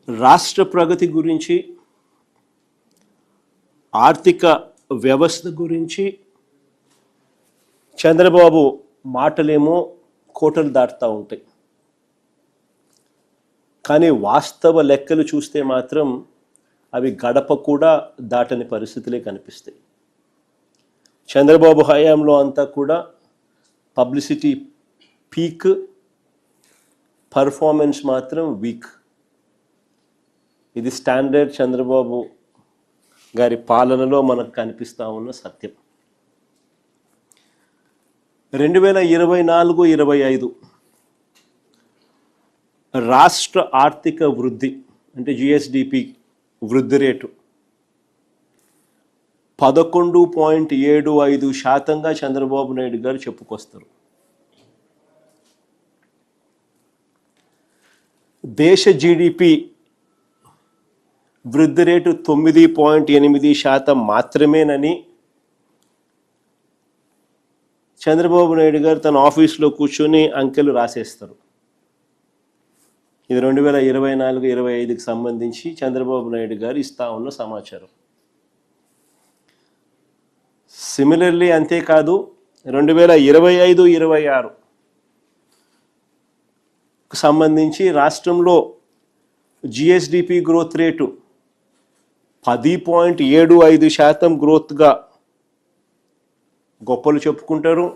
రాష్ట్ర ప్రగతి గురించి, ఆర్థిక వ్యవస్థ గురించి చంద్రబాబు మాటలేమో కోటలు దాటుతూ ఉంటాయి. కానీ వాస్తవ లెక్కలు చూస్తే మాత్రం అవి గడప కూడా దాటని పరిస్థితులే కనిపిస్తాయి. చంద్రబాబు హయాంలో అంతా కూడా పబ్లిసిటీ పీక్, పర్ఫార్మెన్స్ మాత్రం వీక్. ఇది స్టాండర్డ్ చంద్రబాబు గారి పాలనలో మనకు కనిపిస్తూ ఉన్న సత్యం. 2024-25 రాష్ట్ర ఆర్థిక వృద్ధి అంటే జిఎస్డిపి వృద్ధి రేటు 11.75% చంద్రబాబు నాయుడు గారు చెప్పుకొస్తారు. దేశ జీడిపి వృద్ధి రేటు 9.8% మాత్రమేనని చంద్రబాబు నాయుడు గారు తన ఆఫీస్లో కూర్చొని అంకెలు రాసేస్తారు. ఇది 2024-25కి సంబంధించి చంద్రబాబు నాయుడు గారు ఇస్తా ఉన్న సమాచారం. సిమిలర్లీ అంతేకాదు 2025-26 సంబంధించి రాష్ట్రంలో జిఎస్డిపి గ్రోత్ రేటు 10.75% గ్రోత్గా గొప్పలు చెప్పుకుంటారు.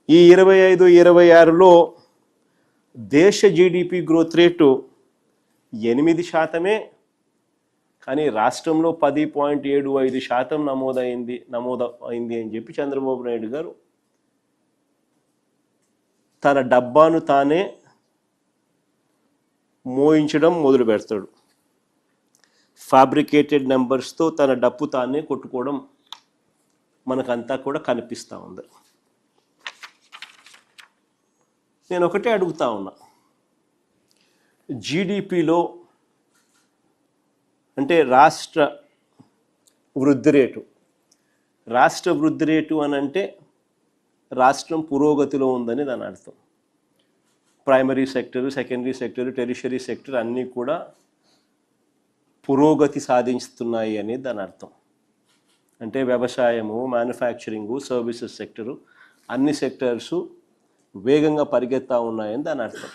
ఈ 25-26లో దేశ జీడిపి గ్రోత్ రేటు 8%, కానీ రాష్ట్రంలో 10.75% నమోదైంది అని చెప్పి చంద్రబాబు నాయుడు గారు తన డబ్బాను తానే మోయించడం మొదలు పెడతాడు. ఫ్యాబ్రికేటెడ్ నెంబర్స్తో తన డప్పు తానే కొట్టుకోవడం మనకంతా కూడా కనిపిస్తూ ఉంది. నేను ఒకటే అడుగుతా ఉన్నా, జీడిపిలో అంటే రాష్ట్ర వృద్ధి రేటు అని అంటే రాష్ట్రం పురోగతిలో ఉందని దాని అర్థం. Primary sector, secondary sector, tertiary sector అన్నీ కూడా పురోగతి సాధిస్తున్నాయి అనేది దాని అర్థం. అంటే వ్యవసాయము, మ్యానుఫ్యాక్చరింగు, సర్వీసెస్ సెక్టరు అన్ని సెక్టర్సు వేగంగా పరిగెత్తా ఉన్నాయని దాని అర్థం.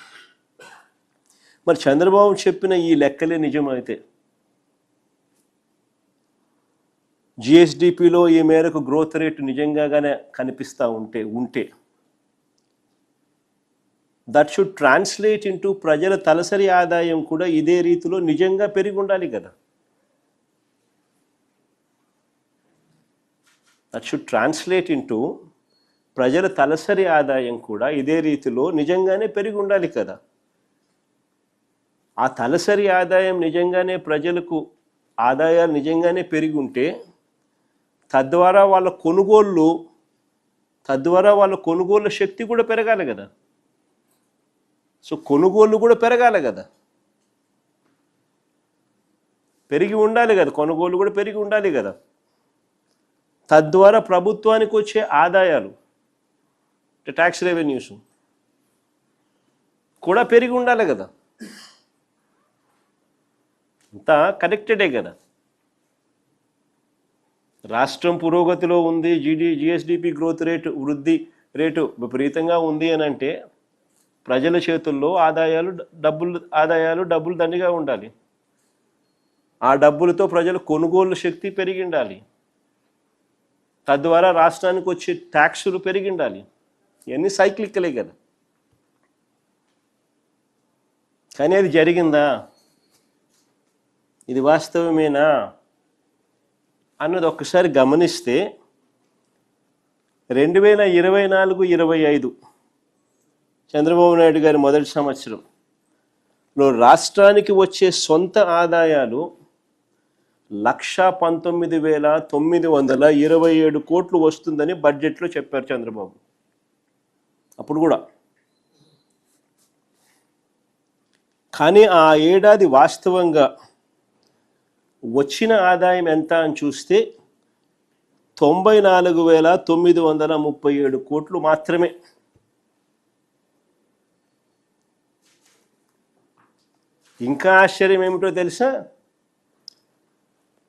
మరి చంద్రబాబు చెప్పిన ఈ లెక్కలే నిజమైతే జిఎస్డిపిలో ఈ మేరకు గ్రోత్ రేటు నిజంగానే కనిపిస్తూ ఉంటే దట్ షుడ్ ట్రాన్స్లేట్ ఇంటూ ప్రజల తలసరి ఆదాయం కూడా ఇదే రీతిలో నిజంగా పెరిగి ఉండాలి కదా. దట్ షుడ్ ట్రాన్స్లేట్ ఇంటూ ప్రజల తలసరి ఆదాయం కూడా ఇదే రీతిలో నిజంగానే పెరిగి ఉండాలి కదా. ఆ తలసరి ఆదాయం నిజంగానే ప్రజలకు ఆదాయాలు నిజంగానే పెరిగి ఉంటే తద్వారా వాళ్ళ కొనుగోలు శక్తి కూడా పెరగాలి కదా. సో కొనుగోళ్ళు కూడా పెరగాలి కదా, పెరిగి ఉండాలి కదా, కొనుగోలు కూడా పెరిగి ఉండాలి కదా. తద్వారా ప్రభుత్వానికి వచ్చే ఆదాయాలు ట్యాక్స్ రెవెన్యూస్ కూడా పెరిగి ఉండాలి కదా. అంతా కనెక్టెడే కదా. రాష్ట్రం పురోగతిలో ఉంది, జిఎస్డిపి గ్రోత్ రేటు వృద్ధి రేటు విపరీతంగా ఉంది అని అంటే ప్రజల చేతుల్లో డబ్బులు దండిగా ఉండాలి. ఆ డబ్బులతో ప్రజల కొనుగోలు శక్తి పెరిగి ఉండాలి. తద్వారా రాష్ట్రానికి వచ్చే ట్యాక్సులు పెరిగి ఉండాలి. ఇవన్నీ సైక్లికలే కదా. కానీ అది జరిగిందా, ఇది వాస్తవమేనా అన్నది ఒక్కసారి గమనిస్తే 2024-25 చంద్రబాబు నాయుడు గారి మొదటి సంవత్సరంలో రాష్ట్రానికి వచ్చే సొంత ఆదాయాలు 119,927 కోట్లు వస్తుందని బడ్జెట్లో చెప్పారు చంద్రబాబు. అప్పుడు కూడా కానీ ఆ ఏడాది వాస్తవంగా వచ్చిన ఆదాయం ఎంత అని చూస్తే 94,937 కోట్లు మాత్రమే. ఇంకా ఆశ్చర్యం ఏమిటో తెలుసా,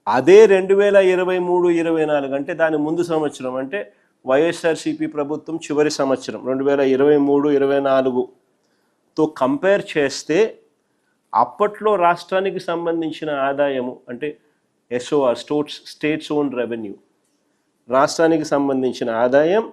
అదే 2023-24 అంటే దాని ముందు సంవత్సరం, అంటే వైఎస్ఆర్సీపీ ప్రభుత్వం చివరి సంవత్సరం 2023-24తో కంపేర్ చేస్తే అప్పట్లో రాష్ట్రానికి సంబంధించిన ఆదాయము అంటే ఎస్ఓఆర్ స్టేట్స్ ఓన్ రెవెన్యూ, రాష్ట్రానికి సంబంధించిన ఆదాయం